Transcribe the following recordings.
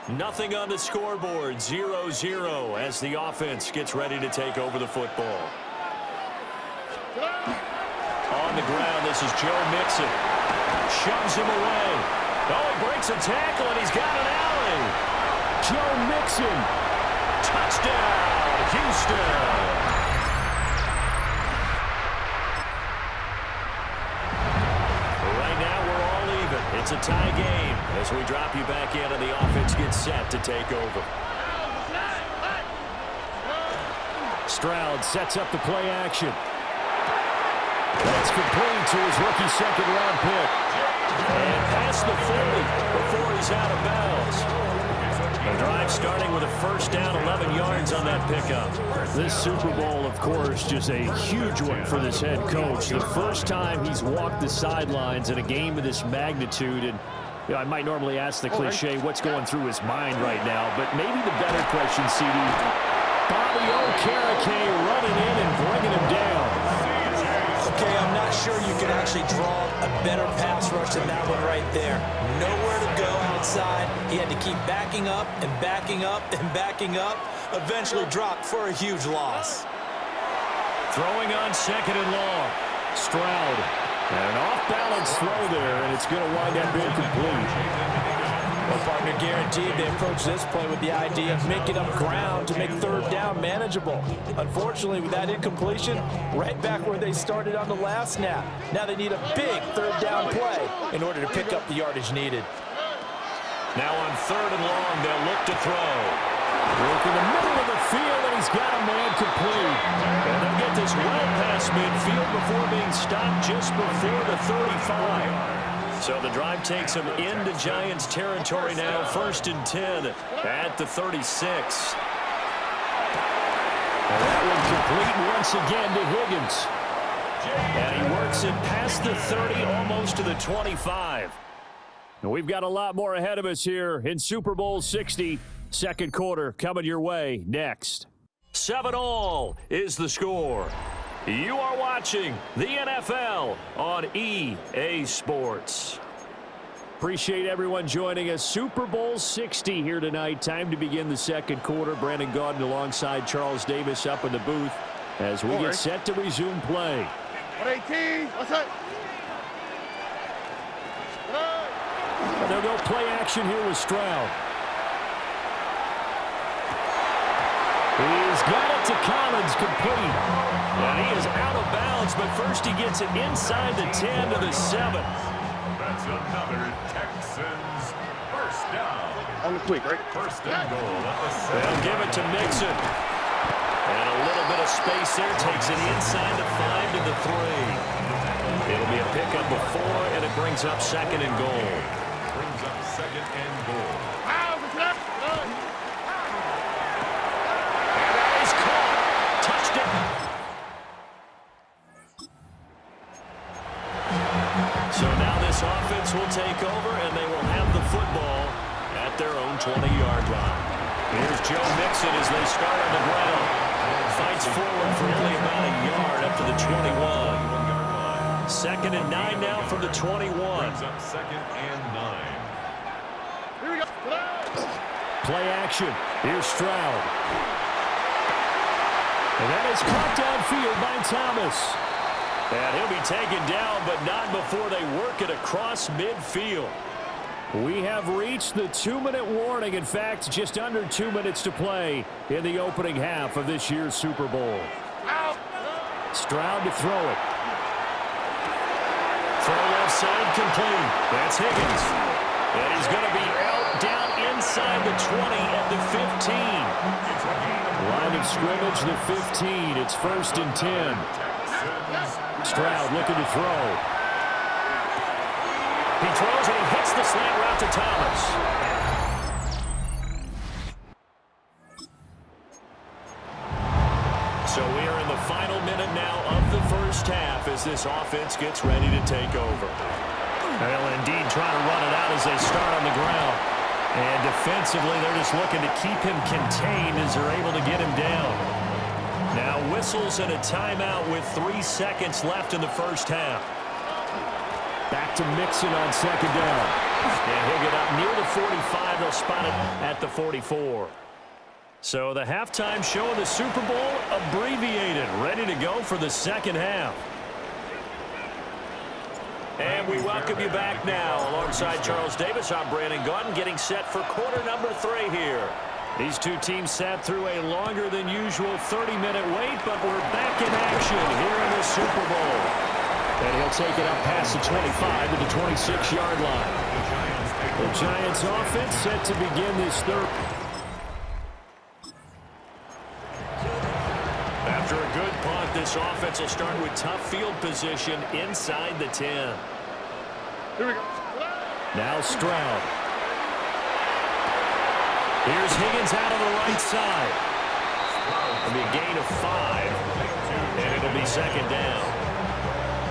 Nothing on the scoreboard, 0-0 as the offense gets ready to take over the football. On the ground, this is Joe Mixon. Shoves him away. Oh, he breaks a tackle, and he's got an alley. Joe Mixon. Touchdown, Houston. It's a tie game as we drop you back in and the offense gets set to take over. Stroud sets up the play action. That's complete to his rookie second-round pick. And past the 40 before he's out of bounds. The drive starting with a first down, 11 yards on that pickup. This Super Bowl, of course, just a huge one for this head coach. The first time he's walked the sidelines in a game of this magnitude. And you know, I might normally ask the cliche, what's going through his mind right now? But maybe the better question, CD, Bobby Okereke running in and bringing him down. Okay, I'm not sure you can actually draw a better pass rush than that one right there. Nowhere to go outside. He had to keep backing up and backing up and backing up. Eventually dropped for a huge loss. Throwing on second and long. Stroud. And an off-balance throw there, and it's going to wind up incomplete. Well, partner, guaranteed they approach this play with the idea of making up ground to make third down manageable. Unfortunately, with that incompletion, right back where they started on the last snap. Now they need a big third down play in order to pick up the yardage needed. Now on third and long, they'll look to throw. Work in the middle of the field, and he's got a man complete. And they'll get this well past midfield before being stopped just before the 35. So the drive takes them into Giants territory now. 1st and 10 at the 36. And that one complete once again to Higgins. And he works it past the 30, almost to the 25. And we've got a lot more ahead of us here in Super Bowl 60. Second quarter coming your way next. 7-all is the score. You are watching the NFL on EA Sports. Appreciate everyone joining us. Super Bowl 60 here tonight. Time to begin the second quarter. Brandon Gaudin alongside Charles Davis up in the booth as we get set to resume play. 118, what's that? They'll go play action here with Stroud. He's got it to Collins, complete. And he is out of bounds, but first he gets it inside the 10 to the 7. That's another Texans first down. On the quick, right? First and goal at the 7. They'll give it to Mixon. And a little bit of space there, takes it inside the 5 to the 3. It'll be a pickup of 4, and it brings up second and goal. Brings up second and goal. So now this offense will take over, and they will have the football at their own 20-yard line. Here's Joe Mixon as they start on the ground. Fights forward for only about a yard up to the 21. Second and 9 now from the 21. Brings up second and 9. Here we go. Play action. Here's Stroud. And that is caught downfield by Thomas. And he'll be taken down, but not before they work it across midfield. We have reached the 2-minute warning. In fact, just under 2 minutes to play in the opening half of this year's Super Bowl. Stroud to throw it. Throw left side complete. That's Higgins. And he's going to be out down inside the 20 at the 15. Line of scrimmage, the 15. It's 1st and 10. Stroud looking to throw. He throws and he hits the slant route to Thomas. So we are in the final minute now of the first half as this offense gets ready to take over. They'll indeed try to run it out as they start on the ground. And defensively, they're just looking to keep him contained as they're able to get him down. Now whistles and a timeout with 3 seconds left in the first half. Back to Mixon on second down. And he'll get up near the 45. They'll spot it at the 44. So the halftime show of the Super Bowl abbreviated, ready to go for the second half. And we welcome you back now. Alongside Charles Davis, I'm Brandon Gaudin, getting set for quarter number 3 here. These two teams sat through a longer than usual 30-minute wait, but we're back in action here in the Super Bowl. And he'll take it up past the 25 to the 26-yard line. The Giants offense set to begin this third. After a good punt, this offense will start with tough field position inside the 10. Here we go. Now Stroud. Here's Higgins out of the right side. It'll be a gain of 5, and it'll be second down.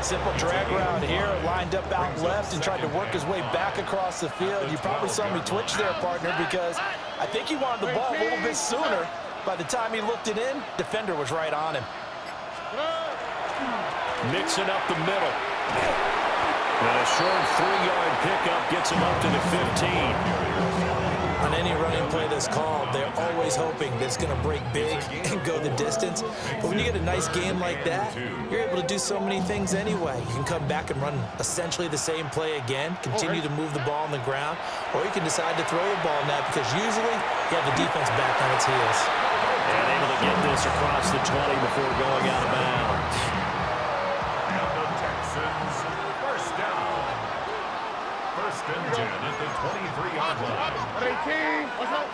Simple drag route here, lined up out left and tried to work his way back across the field. You probably saw me twitch there, partner, because I think he wanted the ball a little bit sooner. By the time he looked it in, defender was right on him. Mixing up the middle. And a short 3-yard pickup gets him up to the 15. On any running play that's called, they're always hoping that it's going to break big and go the distance. But when you get a nice game like that, you're able to do so many things anyway. You can come back and run essentially the same play again, continue to move the ball on the ground, or you can decide to throw the ball now because usually you have the defense back on its heels. And able to get this across the 20 before going out of bounds. And the Texans, first down. First and 10 at the 23-yard line. 18. What's up?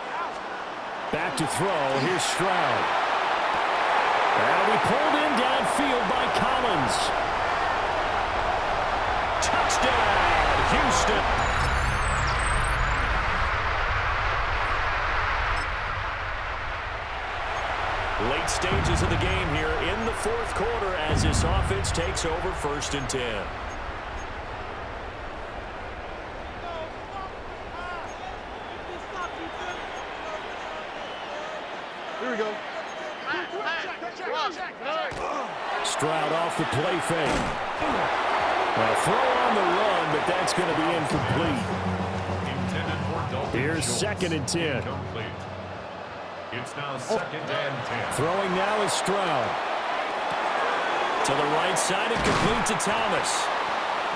Back to throw. Here's Stroud. And we pulled in downfield by Collins. Touchdown, Houston. Late stages of the game here in the fourth quarter as this offense takes over first and 10. Here we go. Stroud off the play fake. Well, throw on the run, but that's going to be incomplete. Intended for Dalton Here's Schultz. second and 10. Complete. It's now second and 10. Throwing now is Stroud. To the right side and complete to Thomas.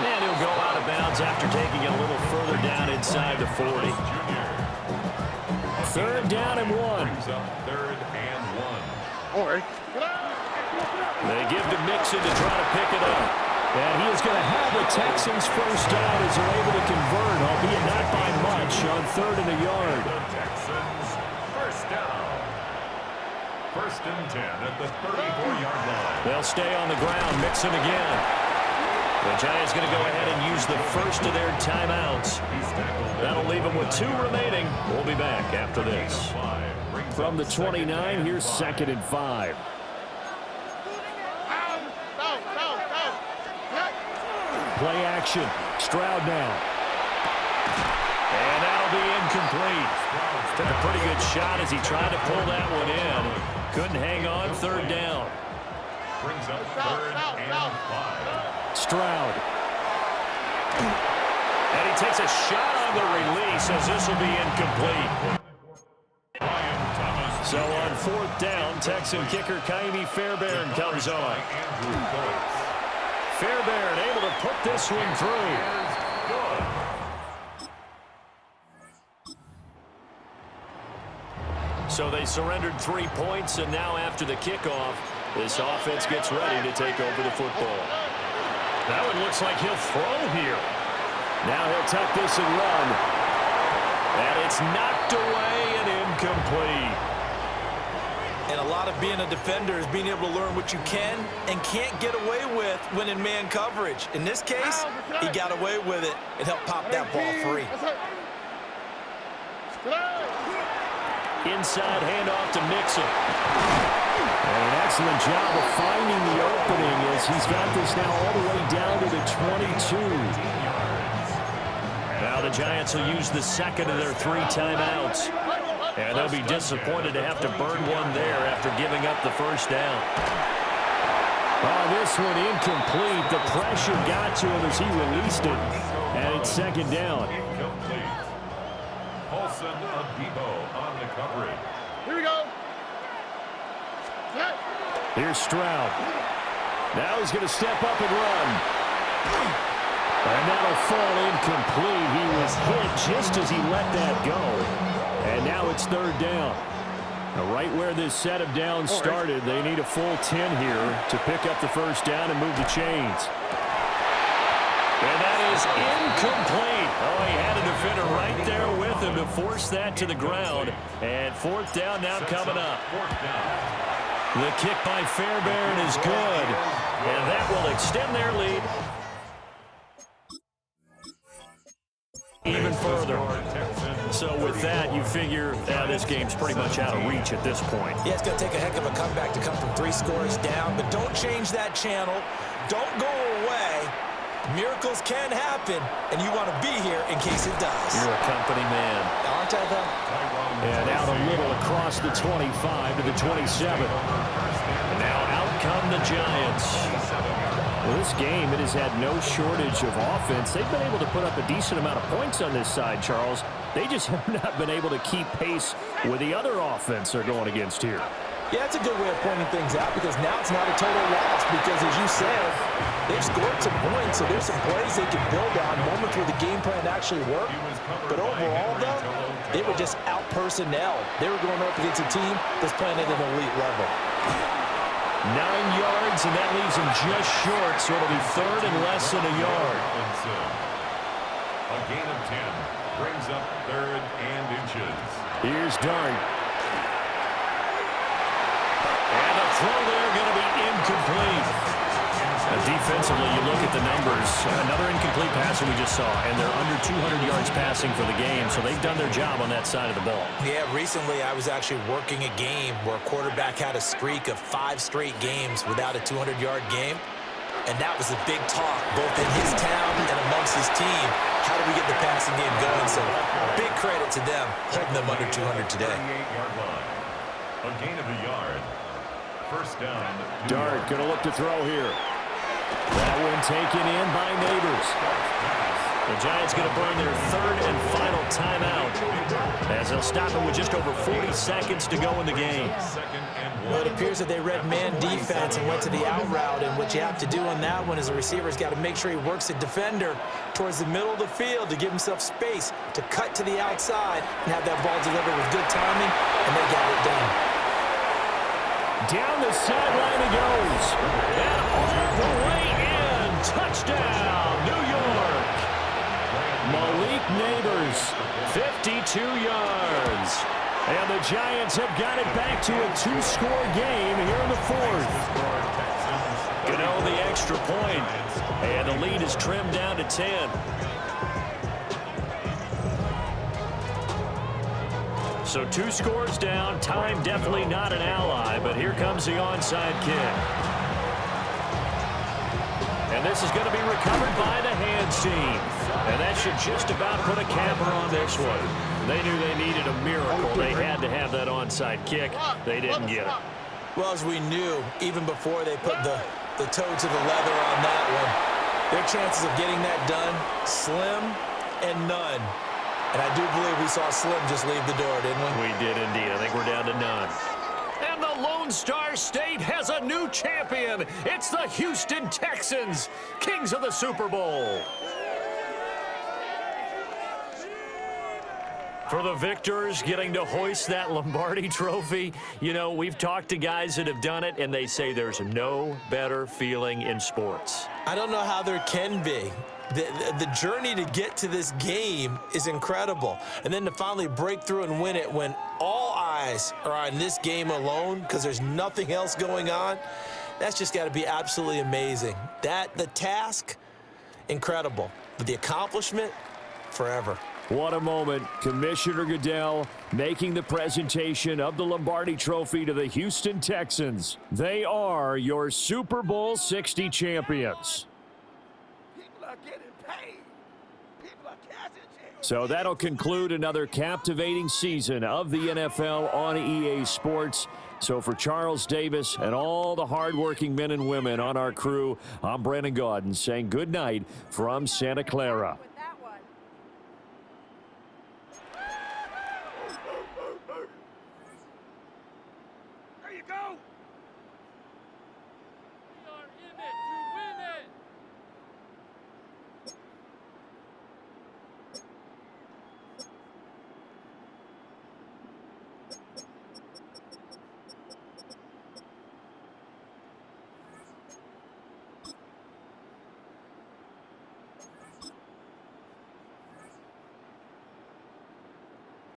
And he'll go out of bounds after taking it a little further down inside the 40. Junior. Third down and 1. Brings up third and 1. All right. They give to Mixon to try to pick it up. And he is going to have the Texans first down as they're able to convert, albeit not by much, on third and a yard. The Texans, first down. First and 10 at the 34-yard line. They'll stay on the ground. Mixon again. The Giants going to go ahead and use the first of their timeouts. That'll leave them with 2 remaining. We'll be back after this. From the 29, here's second and 5. Play action. Stroud now. And that'll be incomplete. Took a pretty good shot as he tried to pull that one in. Couldn't hang on. Third down. Brings up third and 5. Stroud. And he takes a shot on the release as this will be incomplete. So on fourth down, Texan kicker Kaimi Fairbairn comes on. Fairbairn able to put this one through. So they surrendered 3 points, and now after the kickoff, this offense gets ready to take over the football. That one looks like he'll throw here. Now he'll tuck this and run. And it's knocked away and incomplete. And a lot of being a defender is being able to learn what you can and can't get away with when in man coverage. In this case, he got away with it and helped pop that ball free. Inside handoff to Mixon. And an excellent job of finding the opening as he's got this now all the way down to the 22. Now the Giants will use the second of their 3 timeouts. And they'll be disappointed to have to burn one there after giving up the first down. Oh, this one incomplete. The pressure got to him as he released it. And it's second down. Incomplete. Paulson of Debo on the coverage. Here we go. Set. Here's Stroud. Now he's going to step up and run. And that'll fall incomplete. He was hit just as he let that go. And now it's third down. Now right where this set of downs started, they need a full 10 here to pick up the first down and move the chains. And that is incomplete. Oh, he had a defender right there with him to force that to the ground. And fourth down now coming up. The kick by Fairbairn is good. And that will extend their lead even further. So with that, you figure this game's pretty much out of reach at this point. Yeah, it's going to take a heck of a comeback to come from 3 scores down, but don't change that channel. Don't go away. Miracles can happen, and you want to be here in case it does. You're a company man. Aren't I, though? And out a little across the 25 to the 27. And now out come the Giants. Well, this game, it has had no shortage of offense. They've been able to put up a decent amount of points on this side, Charles. They just have not been able to keep pace with the other offense they're going against here. Yeah, that's a good way of pointing things out because now it's not a total loss because, as you said, they've scored some points, so there's some plays they can build on, moments where the game plan actually worked. But overall, though, they were just out-personnel. They were going up against a team that's playing at an elite level. 9 yards, and that leaves him just short, so it'll be third and less than a yard. A gain of 10 brings up third and inches. Here's Dart. And the throw there going to be incomplete. Defensively, you look at the numbers. Another incomplete pass that we just saw, and they're under 200 yards passing for the game, so they've done their job on that side of the ball. Yeah, recently I was actually working a game where a quarterback had a streak of 5 straight games without a 200-yard game, and that was a big talk, both in his town and amongst his team. How do we get the passing game going? So big credit to them, holding them under 200 today. A gain of a yard. First down. Dart going to look to throw here. That one taken in by Neighbors. The Giants going to burn their third and final timeout as they'll stop it with just over 40 seconds to go in the game. Well, it appears that they read man defense and went to the out route, and what you have to do on that one is the receiver's got to make sure he works the defender towards the middle of the field to give himself space to cut to the outside and have that ball delivered with good timing, and they got it done. Down the sideline he goes. And all the way in. Touchdown, New York. Malik Neighbors, 52 yards. And the Giants have got it back to a 2-score game here in the fourth. Gano the extra point. And the lead is trimmed down to 10. So 2 scores down. Time definitely not an ally, but here comes the onside kick. And this is going to be recovered by the hands team. And that should just about put a capper on this one. They knew they needed a miracle. They had to have that onside kick. They didn't get it. Well, as we knew, even before they put the toe to the leather on that one, their chances of getting that done, slim and none. And I do believe we saw Slim just leave the door, didn't we? We did indeed. I think we're down to none. And the Lone Star State has a new champion. It's the Houston Texans, kings of the Super Bowl. For the victors getting to hoist that Lombardi trophy, you know, we've talked to guys that have done it, and they say there's no better feeling in sports. I don't know how there can be. The journey to get to this game is incredible. And then to finally break through and win it when all eyes are on this game alone because there's nothing else going on, that's just got to be absolutely amazing. The task, incredible. But the accomplishment, forever. What a moment. Commissioner Goodell making the presentation of the Lombardi Trophy to the Houston Texans. They are your Super Bowl 60 champions. So that'll conclude another captivating season of the NFL on EA Sports. So for Charles Davis and all the hardworking men and women on our crew, I'm Brandon Gaudin saying good night from Santa Clara.